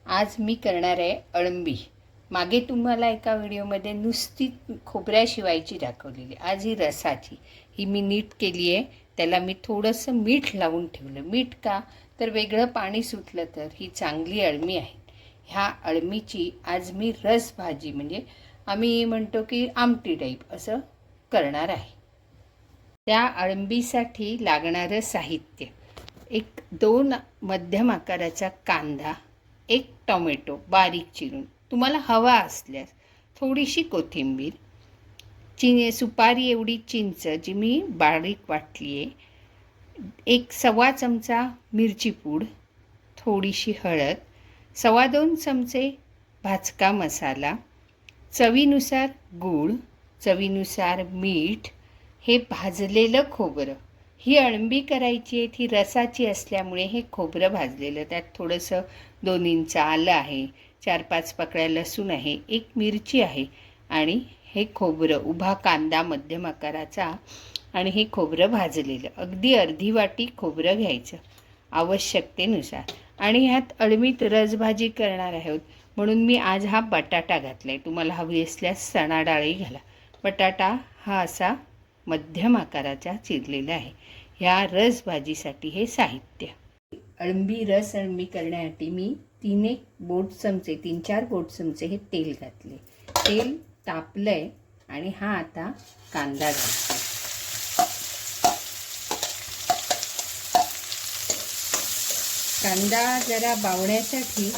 आज मी करणार आहे अळंबी। मागे तुम्हाला एका व्हिडिओमध्ये नुसती खोबऱ्याशिवायची दाखवलेली, आज ही रसाची। ही मी नीट केली आहे, त्याला मी थोडंसं मीठ लावून ठेवलं। मीठ का तर वेगळं पाणी सुटलं तर ही चांगली अळमी आहे। ह्या अळमीची आज मी रस भाजी म्हणजे आम्ही म्हणतो की आमटी टाईप असं करणार आहे। त्या अळंबीसाठी लागणारं साहित्य, एक 2 मध्यम आकाराचा कांदा, एक टोमॅटो बारीक चिरून, तुम्हाला हवा असल्यास थोडीशी कोथिंबीर, सुपारी एवढी चिंच जी मी बारीक वाटली आहे, एक 1.25 चमचा मिरची पूड, थोडीशी हळद, 2.25 चमचे भाजका मसाला, चवीनुसार गूळ, चवीनुसार मीठ, हे भाजलेलं खोबरं। ही अळंबी करायची आहे, ती रसाची असल्यामुळे हे खोबरं भाजलेलं, त्यात थोडंसं 2 इंच आलं आहे, 4-5 पाकळ्या लसूण आहे, 1 मिरची आहे आणि हे खोबरं, उभा कांदा मध्यम आकाराचा आणि हे खोबरं भाजलेलं, अगदी अर्धी वाटी खोबरं घ्यायचं आवश्यकतेनुसार। आणि ह्यात अळमीत रसभाजी करणार आहोत म्हणून मी आज हा बटाटा घातला आहे। तुम्हाला हवी असल्यास चणा डाळही घाला। बटाटा हा असा मध्यम आकाराचा चिरलेला आहे। ह्या रस भाजीसाठी हे साहित्य। अळंबी रस अळंबी करण्यासाठी मी 3-4 बोट चमचे हे तेल घातले। तेल तापलंय आणि हा आता कांदा घालते। कांदा जरा बावण्यासाठी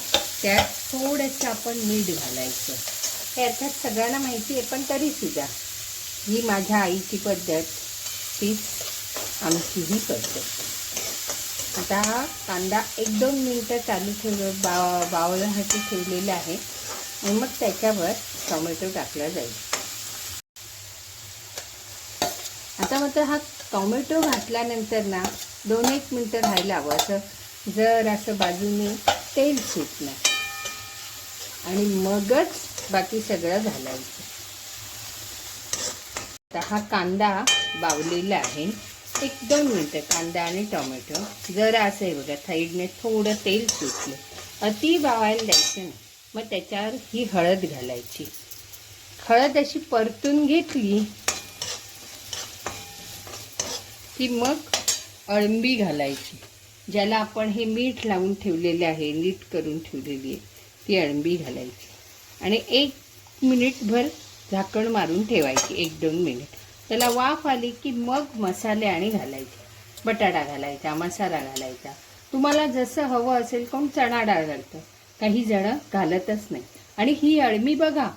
त्यात थोडंसं आपण मीठ घालायचं। हे अर्थात सगळ्यांना माहिती आहे, पण तरी सुद्धा ही माझ्या आईची पद्धत, तीच आमचीही पद्धत। आता हा कांदा 1-2 मिनटं चालू बावण्यासाठी ठेवलेला आहे आणि मग त्याच्यावर टोमॅटो टाकला जाईल। आता मात्र हा टोमॅटो घातल्यानंतर ना 2-1 मिनटं राहायला हवं, असं बाजूने तेल सुटलं आणि मगच बाकी सगळं घालायचं। आता हा कांदा बावलेला आहे, 1-2 मिनटं कांदा आणि टोमॅटो जरा असं आहे बघा, साईडने थोडं तेल सुटलं, अति बावायला द्यायचं नाही। मग त्याच्यावर ही हळद घालायची। हळद अशी परतून घेतली की मग अळंबी घालायची, ज्याला आपण हे मीठ लावून ठेवलेले आहे, नीट करून ठेवलेली आहे, ती अळंबी घालायची आणि 1 मिनिटभर झाकण मारून ठेवायची, 1-2 मिनिट। त्याला वाफ आली की मग मसाले आणि घालायचे, बटाटा घालायचा, मसाला घालायचा, तुम्हाला जसं हवं असेल। कोण चणा डाळ घालतं, काही जण घालतच नाही। आणि ही अळमी बघा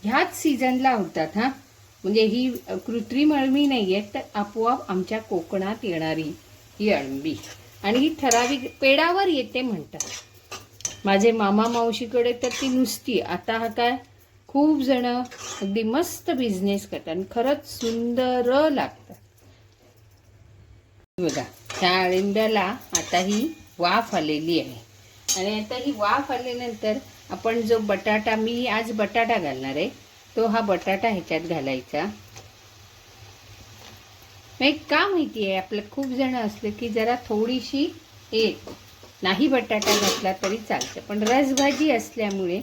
ह्याच सीझनला होतात हा, म्हणजे ही कृत्रिम अळमी नाही आहे, तर आपोआप आमच्या कोकणात येणारी ही अळंबी। आणि ही ठराविक पेडावर येते म्हणतात माझे मामा मावशीकडे, तर ती नुसती। आता हा काय खूप जण अगदी मस्त बिझनेस करतात आणि खरंच सुंदर लागतात बघा। त्या अळंब्याला आता ही वाफ आलेली आहे आणि आता ही वाफ आल्यानंतर आपण जो बटाटा, मी आज बटाटा घालणार आहे, तो हा बटाटा ह्याच्यात घालायचा। एक का माहिती आहे, आपलं खूप जण असले की जरा थोडीशी एक नाही बटाटा घातला तरी चालतं, पण रसभाजी असल्यामुळे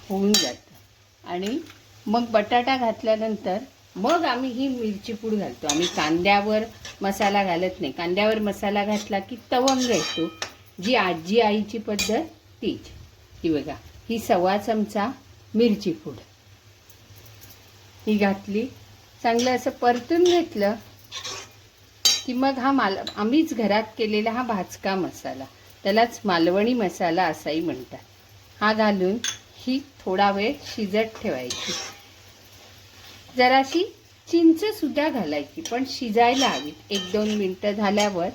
होऊन जातं। आणि मग बटाटा घातल्यानंतर मग आम्ही ही मिरची पूड घालतो। आम्ही कांद्यावर मसाला घालत नाही, कांद्यावर मसाला घातला की तवंग येतो, जी आजी आईची पद्धत तीच। ही बघा, ही 1.25 चमचा मिरची पूड ही घातली, चांगलं असं परतून घेतलं की मग हा आम्हीच घरात केलेला हा भाजका मसाला, त्यालाच मालवणी मसाला असाही म्हणतात, हा घालून ही थोडा वेळ शिजत ठेवायची। जराशी चिंच सुद्धा घालायची, पण शिजायला हवी। 1-2 मिनटं झाल्यावर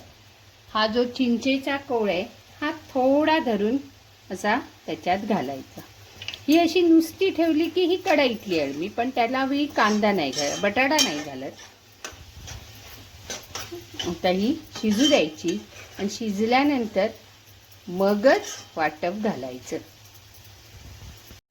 हा जो चिंचेचा कोळ आहे हा थोडा धरून असा त्याच्यात घालायचा। ही अशी नुसती ठेवली की ही कढईतली अळमी, पण त्याला मी कांदा नाही घालत, बटाटा नाही घालत। आता ही शिजू द्यायची आणि शिजल्यानंतर मगच वाटप घालायचं।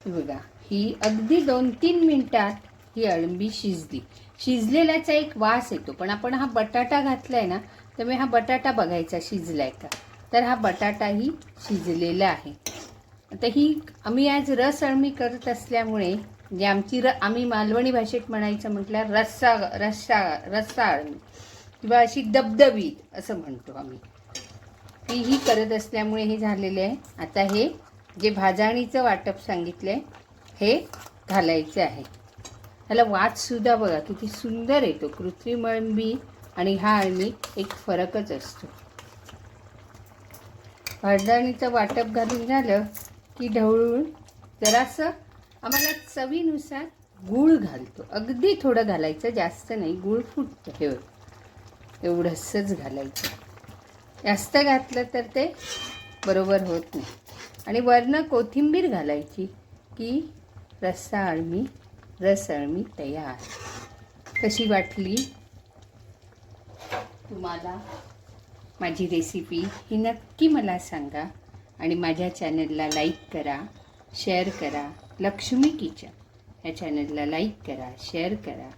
बघा, ही अगदी 2-3 मिनिटात ही अळंबी शिजली। शिजलेल्याचा एक वास येतो, पण आपण हा बटाटा घातलाय ना, त्यामुळे हा बटाटा बघायचा शिजलाय का, तर हा बटाटाही शिजलेला आहे। आता ही आम्ही आज रस अळमी करत असल्यामुळे म्हणजे आम्ही मालवणी भाषेत म्हणायचं म्हटलं रस्सा अळमी किंवा अशी दबदबीत असं म्हणतो आम्ही. ती ही करत असल्यामुळे हे झालेले आहे. आता हे जे भाजणीचं वाटप सांगितलं आहे हे घालायचं आहे. ह्याला वाससुद्धा बघा किती सुंदर येतो. कृत्रिम अळंबी आणि हा अळमी एक फरकच असतो. भाजणीचं वाटप घालून झालं की ढवळून जरासं आम्हाला चवीनुसार गूळ घालतो. अगदी थोडं घालायचं, जास्त नाही. गूळ फुटतं हे एवढंसंच घालायचं. जास्त घातलं तर ते बरोबर होत नाही. आणि वरनं कोथिंबीर घालायची की रस अळमी तयार. कशी वाटली तुम्हाला माझी रेसिपी ही नक्की मला सांगा. आणि माझ्या चॅनलला लाईक करा, शेअर करा. लक्ष्मी किचन ह्या चॅनलला लाईक करा, शेअर करा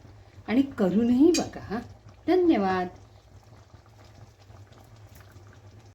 आणि करूनही बघा. हां, धन्यवाद.